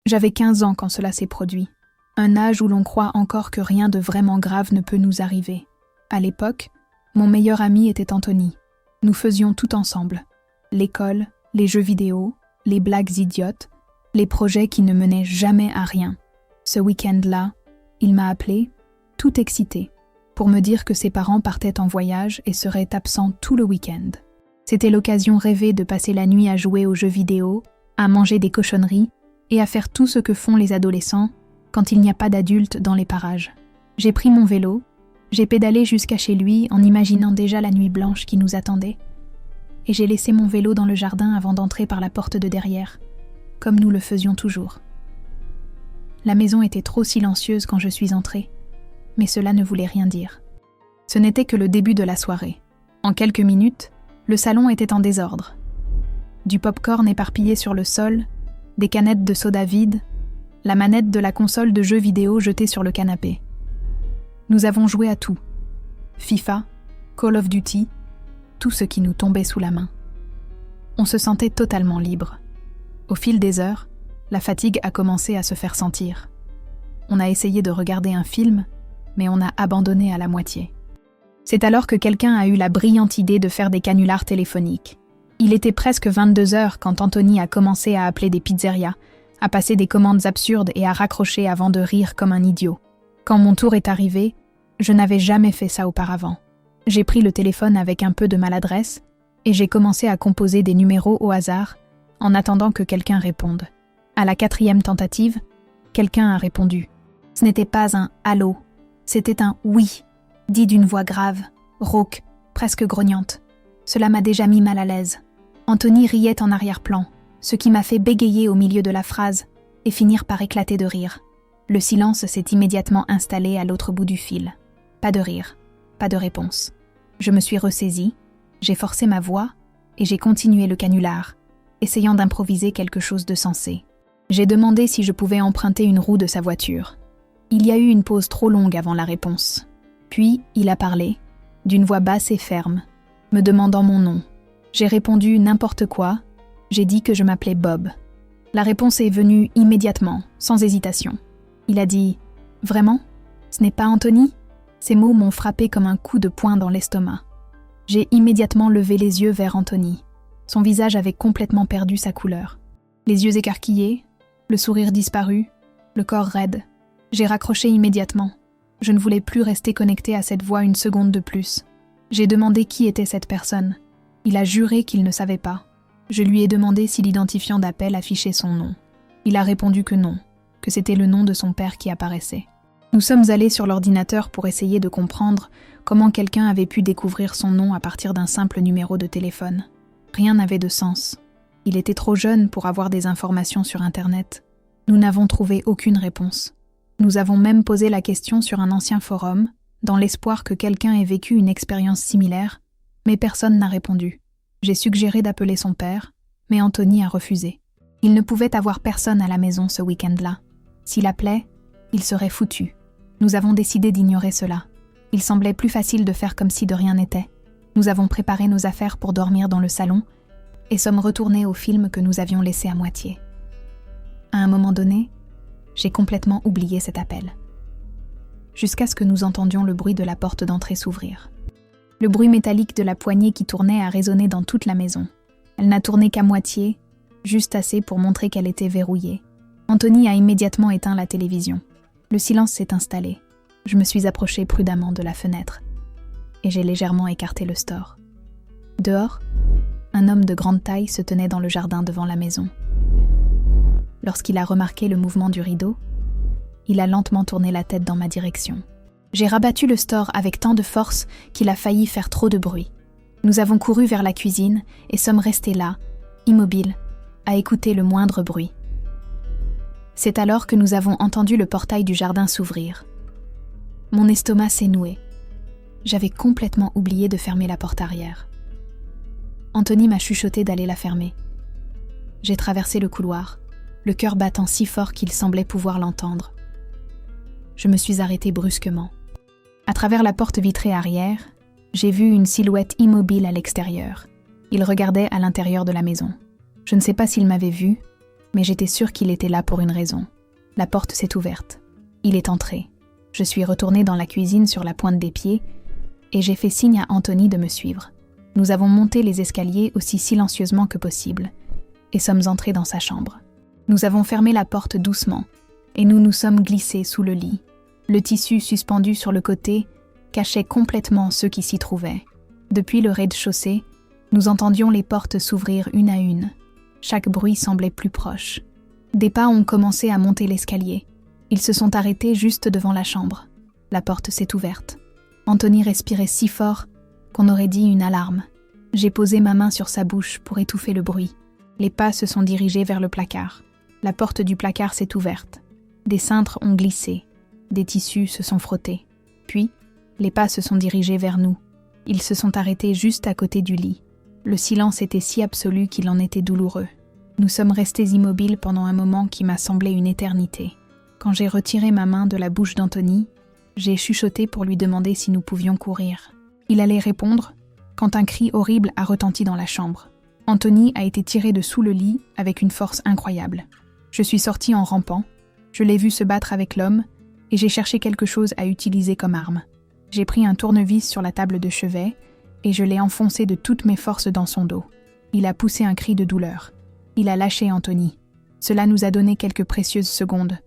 J'avais 15 ans quand cela s'est produit, un âge où l'on croit encore que rien de vraiment grave ne peut nous arriver. À l'époque, mon meilleur ami était Anthony. Nous faisions tout ensemble. L'école, les jeux vidéo, les blagues idiotes, les projets qui ne menaient jamais à rien. Ce week-end-là, il m'a appelé, tout excité, pour me dire que ses parents partaient en voyage et seraient absents tout le week-end. C'était l'occasion rêvée de passer la nuit à jouer aux jeux vidéo, à manger des cochonneries et à faire tout ce que font les adolescents quand il n'y a pas d'adultes dans les parages. J'ai pris mon vélo, j'ai pédalé jusqu'à chez lui en imaginant déjà la nuit blanche qui nous attendait. Et j'ai laissé mon vélo dans le jardin avant d'entrer par la porte de derrière, comme nous le faisions toujours. La maison était trop silencieuse quand je suis entrée, mais cela ne voulait rien dire. Ce n'était que le début de la soirée. En quelques minutes, le salon était en désordre. Du pop-corn éparpillé sur le sol, des canettes de soda vides, la manette de la console de jeux vidéo jetée sur le canapé. Nous avons joué à tout. FIFA, Call of Duty, tout ce qui nous tombait sous la main. On se sentait totalement libre. Au fil des heures, la fatigue a commencé à se faire sentir. On a essayé de regarder un film, mais on a abandonné à la moitié. C'est alors que quelqu'un a eu la brillante idée de faire des canulars téléphoniques. Il était presque 22h quand Anthony a commencé à appeler des pizzerias, à passer des commandes absurdes et à raccrocher avant de rire comme un idiot. Quand mon tour est arrivé, je n'avais jamais fait ça auparavant. J'ai pris le téléphone avec un peu de maladresse et j'ai commencé à composer des numéros au hasard en attendant que quelqu'un réponde. À la 4e tentative, quelqu'un a répondu. Ce n'était pas un « allô », c'était un « oui », dit d'une voix grave, rauque, presque grognante. Cela m'a déjà mis mal à l'aise. Anthony riait en arrière-plan, ce qui m'a fait bégayer au milieu de la phrase et finir par éclater de rire. Le silence s'est immédiatement installé à l'autre bout du fil. Pas de rire, pas de réponse. Je me suis ressaisie, j'ai forcé ma voix et j'ai continué le canular, essayant d'improviser quelque chose de sensé. J'ai demandé si je pouvais emprunter une roue de sa voiture. Il y a eu une pause trop longue avant la réponse. Puis, il a parlé, d'une voix basse et ferme, me demandant mon nom. J'ai répondu n'importe quoi, j'ai dit que je m'appelais Bob. La réponse est venue immédiatement, sans hésitation. Il a dit « Vraiment ? Ce n'est pas Anthony ?» Ces mots m'ont frappé comme un coup de poing dans l'estomac. J'ai immédiatement levé les yeux vers Anthony. Son visage avait complètement perdu sa couleur. Les yeux écarquillés, le sourire disparu, le corps raide. J'ai raccroché immédiatement. Je ne voulais plus rester connecté à cette voix une seconde de plus. J'ai demandé qui était cette personne. Il a juré qu'il ne savait pas. Je lui ai demandé si l'identifiant d'appel affichait son nom. Il a répondu que non, que c'était le nom de son père qui apparaissait. Nous sommes allés sur l'ordinateur pour essayer de comprendre comment quelqu'un avait pu découvrir son nom à partir d'un simple numéro de téléphone. Rien n'avait de sens. Il était trop jeune pour avoir des informations sur Internet. Nous n'avons trouvé aucune réponse. Nous avons même posé la question sur un ancien forum, dans l'espoir que quelqu'un ait vécu une expérience similaire, mais personne n'a répondu. J'ai suggéré d'appeler son père, mais Anthony a refusé. Il ne pouvait avoir personne à la maison ce week-end-là. S'il appelait, il serait foutu. Nous avons décidé d'ignorer cela. Il semblait plus facile de faire comme si de rien n'était. Nous avons préparé nos affaires pour dormir dans le salon et sommes retournés au film que nous avions laissé à moitié. À un moment donné, j'ai complètement oublié cet appel. Jusqu'à ce que nous entendions le bruit de la porte d'entrée s'ouvrir. Le bruit métallique de la poignée qui tournait a résonné dans toute la maison. Elle n'a tourné qu'à moitié, juste assez pour montrer qu'elle était verrouillée. Anthony a immédiatement éteint la télévision. Le silence s'est installé. Je me suis approchée prudemment de la fenêtre et j'ai légèrement écarté le store. Dehors, un homme de grande taille se tenait dans le jardin devant la maison. Lorsqu'il a remarqué le mouvement du rideau, il a lentement tourné la tête dans ma direction. J'ai rabattu le store avec tant de force qu'il a failli faire trop de bruit. Nous avons couru vers la cuisine et sommes restés là, immobiles, à écouter le moindre bruit. C'est alors que nous avons entendu le portail du jardin s'ouvrir. Mon estomac s'est noué. J'avais complètement oublié de fermer la porte arrière. Anthony m'a chuchoté d'aller la fermer. J'ai traversé le couloir, le cœur battant si fort qu'il semblait pouvoir l'entendre. Je me suis arrêtée brusquement. À travers la porte vitrée arrière, j'ai vu une silhouette immobile à l'extérieur. Il regardait à l'intérieur de la maison. Je ne sais pas s'il m'avait vu, Mais j'étais sûre qu'il était là pour une raison. La porte s'est ouverte. Il est entré. Je suis retournée dans la cuisine sur la pointe des pieds et j'ai fait signe à Anthony de me suivre. Nous avons monté les escaliers aussi silencieusement que possible et sommes entrés dans sa chambre. Nous avons fermé la porte doucement et nous nous sommes glissés sous le lit. Le tissu suspendu sur le côté cachait complètement ceux qui s'y trouvaient. Depuis le rez-de-chaussée, nous entendions les portes s'ouvrir une à une. Chaque bruit semblait plus proche. Des pas ont commencé à monter l'escalier. Ils se sont arrêtés juste devant la chambre. La porte s'est ouverte. Anthony respirait si fort qu'on aurait dit une alarme. J'ai posé ma main sur sa bouche pour étouffer le bruit. Les pas se sont dirigés vers le placard. La porte du placard s'est ouverte. Des cintres ont glissé. Des tissus se sont frottés. Puis, les pas se sont dirigés vers nous. Ils se sont arrêtés juste à côté du lit. Le silence était si absolu qu'il en était douloureux. Nous sommes restés immobiles pendant un moment qui m'a semblé une éternité. Quand j'ai retiré ma main de la bouche d'Anthony, j'ai chuchoté pour lui demander si nous pouvions courir. Il allait répondre quand un cri horrible a retenti dans la chambre. Anthony a été tiré de sous le lit avec une force incroyable. Je suis sortie en rampant, je l'ai vu se battre avec l'homme et j'ai cherché quelque chose à utiliser comme arme. J'ai pris un tournevis sur la table de chevet et je l'ai enfoncé de toutes mes forces dans son dos. Il a poussé un cri de douleur. Il a lâché Anthony. Cela nous a donné quelques précieuses secondes.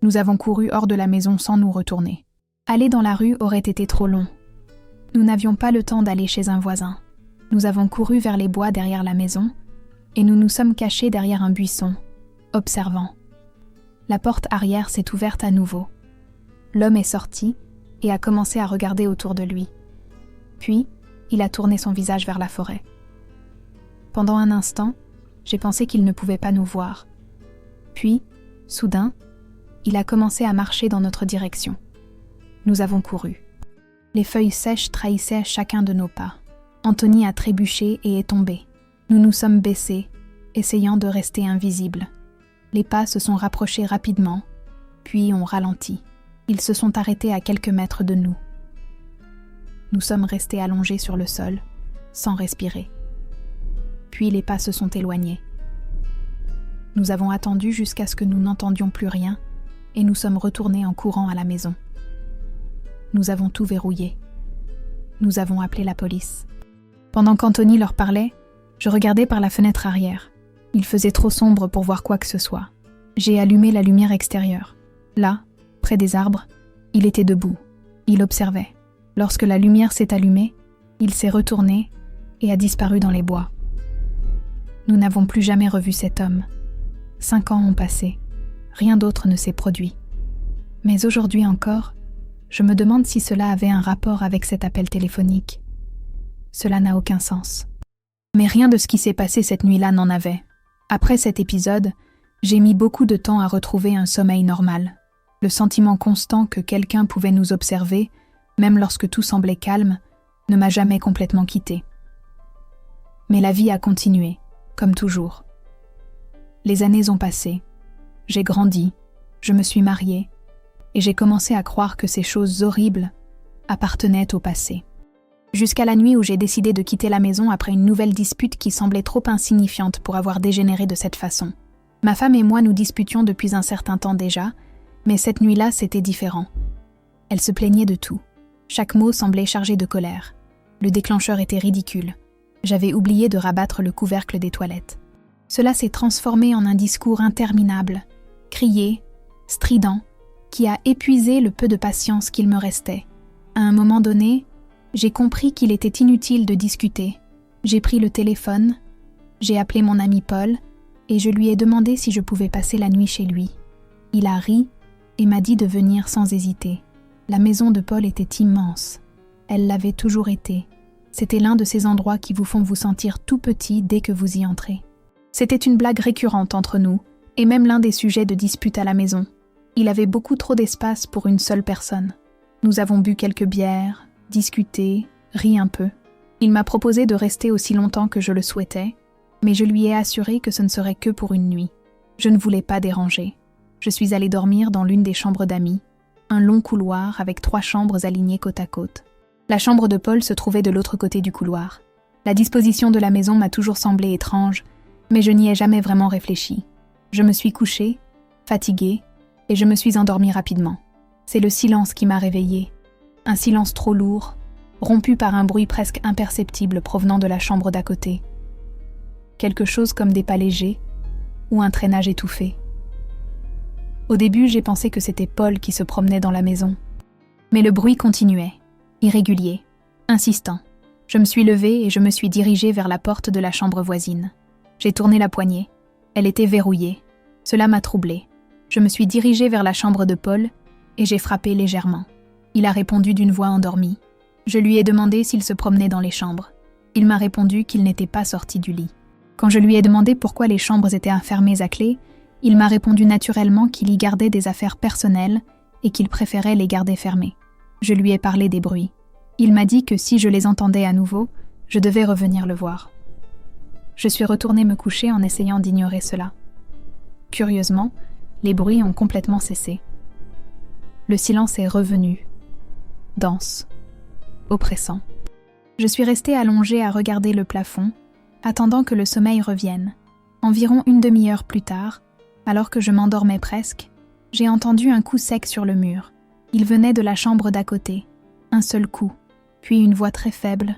Nous avons couru hors de la maison sans nous retourner. Aller dans la rue aurait été trop long. Nous n'avions pas le temps d'aller chez un voisin. Nous avons couru vers les bois derrière la maison et nous nous sommes cachés derrière un buisson, observant. La porte arrière s'est ouverte à nouveau. L'homme est sorti et a commencé à regarder autour de lui. Puis, il a tourné son visage vers la forêt. Pendant un instant, j'ai pensé qu'il ne pouvait pas nous voir. Puis, soudain, il a commencé à marcher dans notre direction. Nous avons couru. Les feuilles sèches trahissaient chacun de nos pas. Anthony a trébuché et est tombé. Nous nous sommes baissés, essayant de rester invisibles. Les pas se sont rapprochés rapidement, puis ont ralenti. Ils se sont arrêtés à quelques mètres de nous. Nous sommes restés allongés sur le sol, sans respirer. Puis les pas se sont éloignés. Nous avons attendu jusqu'à ce que nous n'entendions plus rien et nous sommes retournés en courant à la maison. Nous avons tout verrouillé. Nous avons appelé la police. Pendant qu'Anthony leur parlait, je regardais par la fenêtre arrière. Il faisait trop sombre pour voir quoi que ce soit. J'ai allumé la lumière extérieure. Là, près des arbres, il était debout. Il observait. Lorsque la lumière s'est allumée, il s'est retourné et a disparu dans les bois. Nous n'avons plus jamais revu cet homme. 5 ans ont passé. Rien d'autre ne s'est produit. Mais aujourd'hui encore, je me demande si cela avait un rapport avec cet appel téléphonique. Cela n'a aucun sens. Mais rien de ce qui s'est passé cette nuit-là n'en avait. Après cet épisode, j'ai mis beaucoup de temps à retrouver un sommeil normal. Le sentiment constant que quelqu'un pouvait nous observer, même lorsque tout semblait calme, ne m'a jamais complètement quitté. Mais la vie a continué, comme toujours. Les années ont passé, j'ai grandi, je me suis mariée, et j'ai commencé à croire que ces choses horribles appartenaient au passé. Jusqu'à la nuit où j'ai décidé de quitter la maison après une nouvelle dispute qui semblait trop insignifiante pour avoir dégénéré de cette façon. Ma femme et moi nous disputions depuis un certain temps déjà, mais cette nuit-là c'était différent. Elle se plaignait de tout. Chaque mot semblait chargé de colère. Le déclencheur était ridicule. J'avais oublié de rabattre le couvercle des toilettes. Cela s'est transformé en un discours interminable, crié, strident, qui a épuisé le peu de patience qu'il me restait. À un moment donné, j'ai compris qu'il était inutile de discuter. J'ai pris le téléphone, j'ai appelé mon ami Paul et je lui ai demandé si je pouvais passer la nuit chez lui. Il a ri et m'a dit de venir sans hésiter. La maison de Paul était immense. Elle l'avait toujours été. C'était l'un de ces endroits qui vous font vous sentir tout petit dès que vous y entrez. C'était une blague récurrente entre nous et même l'un des sujets de dispute à la maison. Il avait beaucoup trop d'espace pour une seule personne. Nous avons bu quelques bières, discuté, ri un peu. Il m'a proposé de rester aussi longtemps que je le souhaitais, mais je lui ai assuré que ce ne serait que pour une nuit. Je ne voulais pas déranger. Je suis allée dormir dans l'une des chambres d'amis, un long couloir avec 3 chambres alignées côte à côte. La chambre de Paul se trouvait de l'autre côté du couloir. La disposition de la maison m'a toujours semblé étrange, mais je n'y ai jamais vraiment réfléchi. Je me suis couchée, fatiguée, et je me suis endormie rapidement. C'est le silence qui m'a réveillée. Un silence trop lourd, rompu par un bruit presque imperceptible provenant de la chambre d'à côté. Quelque chose comme des pas légers ou un traînage étouffé. Au début, j'ai pensé que c'était Paul qui se promenait dans la maison. Mais le bruit continuait, irrégulier, insistant. Je me suis levée et je me suis dirigée vers la porte de la chambre voisine. J'ai tourné la poignée. Elle était verrouillée. Cela m'a troublée. Je me suis dirigée vers la chambre de Paul et j'ai frappé légèrement. Il a répondu d'une voix endormie. Je lui ai demandé s'il se promenait dans les chambres. Il m'a répondu qu'il n'était pas sorti du lit. Quand je lui ai demandé pourquoi les chambres étaient fermées à clé, il m'a répondu naturellement qu'il y gardait des affaires personnelles et qu'il préférait les garder fermées. Je lui ai parlé des bruits. Il m'a dit que si je les entendais à nouveau, je devais revenir le voir. Je suis retournée me coucher en essayant d'ignorer cela. Curieusement, les bruits ont complètement cessé. Le silence est revenu, dense, oppressant. Je suis restée allongée à regarder le plafond, attendant que le sommeil revienne. Environ une demi-heure plus tard, alors que je m'endormais presque, j'ai entendu un coup sec sur le mur. Il venait de la chambre d'à côté. Un seul coup, puis une voix très faible,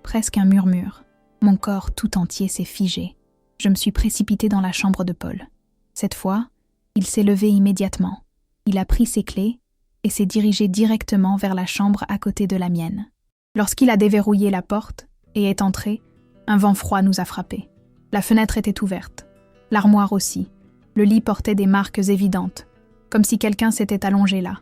presque un murmure. Mon corps tout entier s'est figé. Je me suis précipitée dans la chambre de Paul. Cette fois, il s'est levé immédiatement. Il a pris ses clés et s'est dirigé directement vers la chambre à côté de la mienne. Lorsqu'il a déverrouillé la porte et est entré, un vent froid nous a frappés. La fenêtre était ouverte, l'armoire aussi. Le lit portait des marques évidentes, comme si quelqu'un s'était allongé là.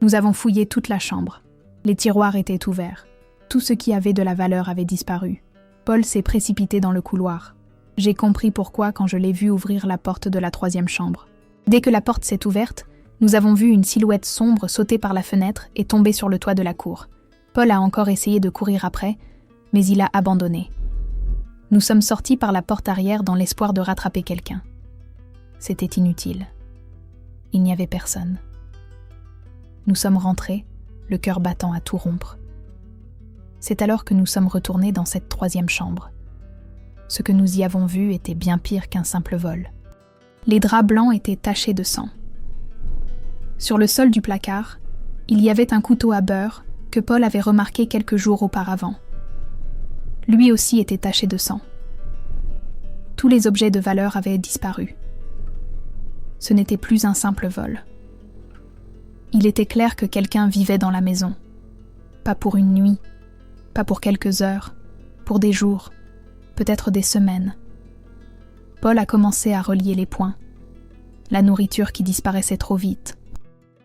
Nous avons fouillé toute la chambre. Les tiroirs étaient ouverts. Tout ce qui avait de la valeur avait disparu. Paul s'est précipité dans le couloir. J'ai compris pourquoi quand je l'ai vu ouvrir la porte de la 3e chambre. Dès que la porte s'est ouverte, nous avons vu une silhouette sombre sauter par la fenêtre et tomber sur le toit de la cour. Paul a encore essayé de courir après, mais il a abandonné. Nous sommes sortis par la porte arrière dans l'espoir de rattraper quelqu'un. C'était inutile. Il n'y avait personne. Nous sommes rentrés, le cœur battant à tout rompre. C'est alors que nous sommes retournés dans cette 3e chambre. Ce que nous y avons vu était bien pire qu'un simple vol. Les draps blancs étaient tachés de sang. Sur le sol du placard, il y avait un couteau à beurre que Paul avait remarqué quelques jours auparavant. Lui aussi était taché de sang. Tous les objets de valeur avaient disparu. Ce n'était plus un simple vol. Il était clair que quelqu'un vivait dans la maison. Pas pour une nuit, pas pour quelques heures, pour des jours, peut-être des semaines. Paul a commencé à relier les points. La nourriture qui disparaissait trop vite.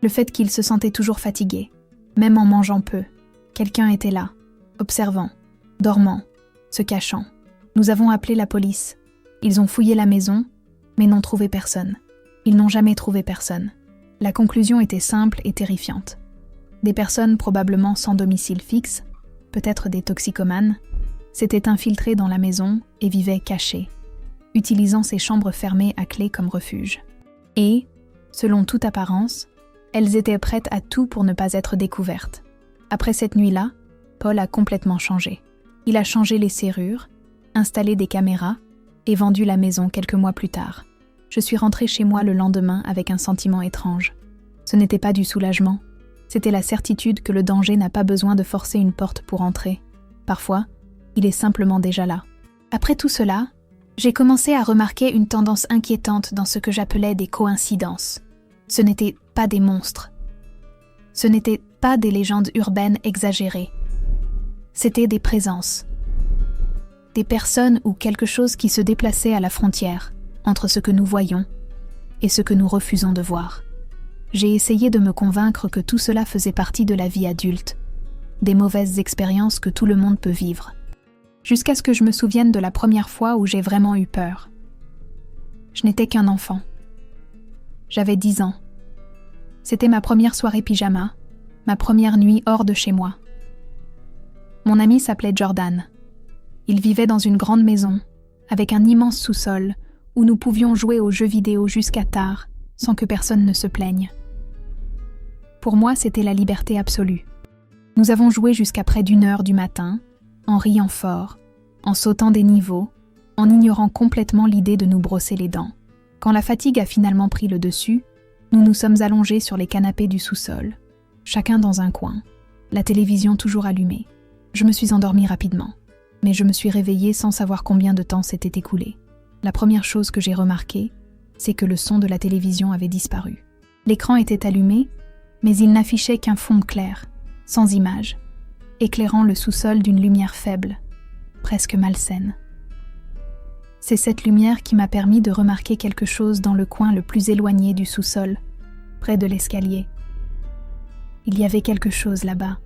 Le fait qu'il se sentait toujours fatigué, même en mangeant peu. Quelqu'un était là, observant, dormant, se cachant. Nous avons appelé la police. Ils ont fouillé la maison, mais n'ont trouvé personne. Ils n'ont jamais trouvé personne. La conclusion était simple et terrifiante. Des personnes probablement sans domicile fixe, peut-être des toxicomanes, s'étaient infiltrées dans la maison et vivaient cachées, utilisant ces chambres fermées à clé comme refuge. Et, selon toute apparence, elles étaient prêtes à tout pour ne pas être découvertes. Après cette nuit-là, Paul a complètement changé. Il a changé les serrures, installé des caméras et vendu la maison quelques mois plus tard. Je suis rentrée chez moi le lendemain avec un sentiment étrange. Ce n'était pas du soulagement, c'était la certitude que le danger n'a pas besoin de forcer une porte pour entrer. Parfois, il est simplement déjà là. Après tout cela, j'ai commencé à remarquer une tendance inquiétante dans ce que j'appelais des coïncidences. Ce n'étaient pas des monstres. Ce n'étaient pas des légendes urbaines exagérées. C'étaient des présences. Des personnes ou quelque chose qui se déplaçait à la frontière entre ce que nous voyons et ce que nous refusons de voir. J'ai essayé de me convaincre que tout cela faisait partie de la vie adulte, des mauvaises expériences que tout le monde peut vivre, jusqu'à ce que je me souvienne de la première fois où j'ai vraiment eu peur. Je n'étais qu'un enfant. J'avais 10 ans. C'était ma première soirée pyjama, ma première nuit hors de chez moi. Mon ami s'appelait Jordan. Il vivait dans une grande maison, avec un immense sous-sol, où nous pouvions jouer aux jeux vidéo jusqu'à tard, sans que personne ne se plaigne. Pour moi, c'était la liberté absolue. Nous avons joué jusqu'à près d'1 heure du matin, en riant fort, en sautant des niveaux, en ignorant complètement l'idée de nous brosser les dents. Quand la fatigue a finalement pris le dessus, nous nous sommes allongés sur les canapés du sous-sol, chacun dans un coin, la télévision toujours allumée. Je me suis endormie rapidement, mais je me suis réveillée sans savoir combien de temps s'était écoulé. La première chose que j'ai remarquée, c'est que le son de la télévision avait disparu. L'écran était allumé, mais il n'affichait qu'un fond clair, sans image, éclairant le sous-sol d'une lumière faible, presque malsaine. C'est cette lumière qui m'a permis de remarquer quelque chose dans le coin le plus éloigné du sous-sol, près de l'escalier. Il y avait quelque chose là-bas.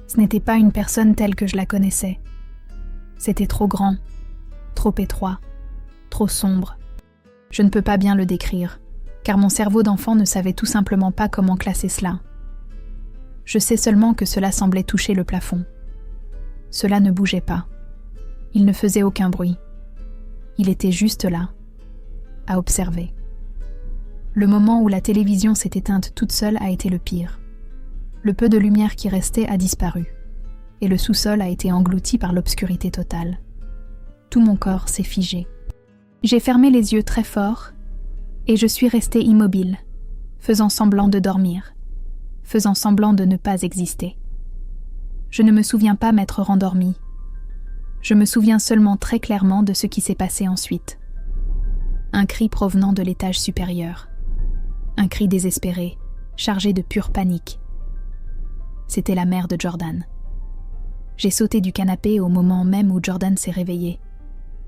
Ce n'était pas une personne telle que je la connaissais. C'était trop grand, trop étroit, trop sombre. Je ne peux pas bien le décrire, car mon cerveau d'enfant ne savait tout simplement pas comment classer cela. Je sais seulement que cela semblait toucher le plafond. Cela ne bougeait pas. Il ne faisait aucun bruit. Il était juste là, à observer. Le moment où la télévision s'est éteinte toute seule a été le pire. Le peu de lumière qui restait a disparu, et le sous-sol a été englouti par l'obscurité totale. Tout mon corps s'est figé. J'ai fermé les yeux très fort, et je suis restée immobile, faisant semblant de dormir, faisant semblant de ne pas exister. Je ne me souviens pas m'être rendormie. Je me souviens seulement très clairement de ce qui s'est passé ensuite. Un cri provenant de l'étage supérieur. Un cri désespéré, chargé de pure panique. C'était la mère de Jordan. J'ai sauté du canapé au moment même où Jordan s'est réveillé.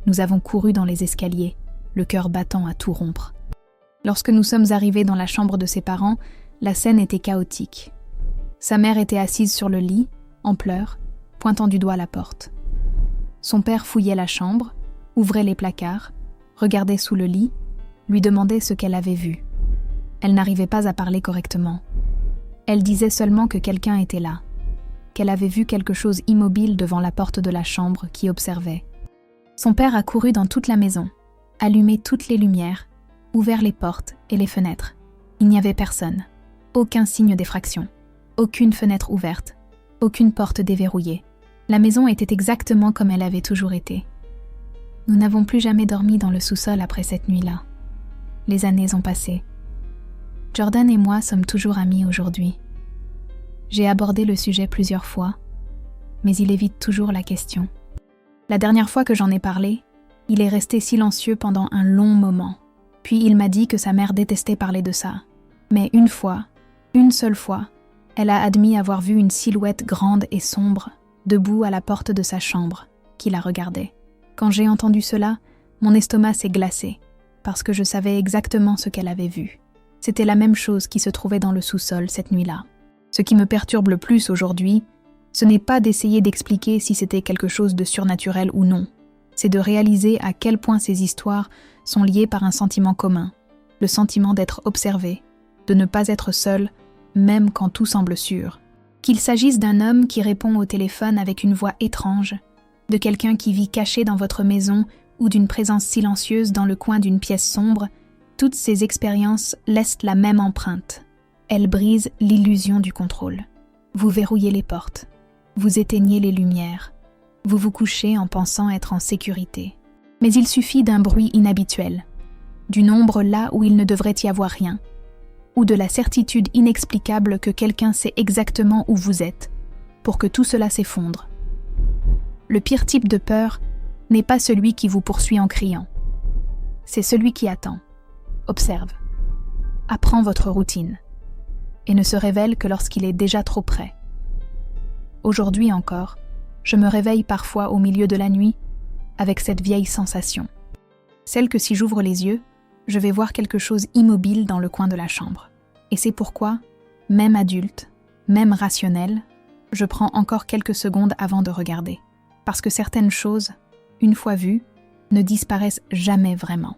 Nous avons couru dans les escaliers, le cœur battant à tout rompre. Lorsque nous sommes arrivés dans la chambre de ses parents, la scène était chaotique. Sa mère était assise sur le lit, en pleurs, pointant du doigt la porte. Son père fouillait la chambre, ouvrait les placards, regardait sous le lit, lui demandait ce qu'elle avait vu. Elle n'arrivait pas à parler correctement. Elle disait seulement que quelqu'un était là, qu'elle avait vu quelque chose immobile devant la porte de la chambre qui observait. Son père a couru dans toute la maison, allumé toutes les lumières, ouvert les portes et les fenêtres. Il n'y avait personne, aucun signe d'effraction, aucune fenêtre ouverte, aucune porte déverrouillée. La maison était exactement comme elle avait toujours été. Nous n'avons plus jamais dormi dans le sous-sol après cette nuit-là. Les années ont passé. Jordan et moi sommes toujours amis aujourd'hui. J'ai abordé le sujet plusieurs fois, mais il évite toujours la question. La dernière fois que j'en ai parlé, il est resté silencieux pendant un long moment. Puis il m'a dit que sa mère détestait parler de ça. Mais une fois, une seule fois, elle a admis avoir vu une silhouette grande et sombre, debout à la porte de sa chambre, qui la regardait. Quand j'ai entendu cela, mon estomac s'est glacé, parce que je savais exactement ce qu'elle avait vu. C'était la même chose qui se trouvait dans le sous-sol cette nuit-là. Ce qui me perturbe le plus aujourd'hui, ce n'est pas d'essayer d'expliquer si c'était quelque chose de surnaturel ou non. C'est de réaliser à quel point ces histoires sont liées par un sentiment commun, le sentiment d'être observé, de ne pas être seul, même quand tout semble sûr. Qu'il s'agisse d'un homme qui répond au téléphone avec une voix étrange, de quelqu'un qui vit caché dans votre maison ou d'une présence silencieuse dans le coin d'une pièce sombre, toutes ces expériences laissent la même empreinte. Elles brisent l'illusion du contrôle. Vous verrouillez les portes, vous éteignez les lumières, vous vous couchez en pensant être en sécurité. Mais il suffit d'un bruit inhabituel, d'une ombre là où il ne devrait y avoir rien, ou de la certitude inexplicable que quelqu'un sait exactement où vous êtes, pour que tout cela s'effondre. Le pire type de peur n'est pas celui qui vous poursuit en criant. C'est celui qui attend, observe, apprend votre routine, et ne se révèle que lorsqu'il est déjà trop près. Aujourd'hui encore, je me réveille parfois au milieu de la nuit avec cette vieille sensation, celle que si j'ouvre les yeux, je vais voir quelque chose immobile dans le coin de la chambre. Et c'est pourquoi, même adulte, même rationnel, je prends encore quelques secondes avant de regarder. Parce que certaines choses, une fois vues, ne disparaissent jamais vraiment.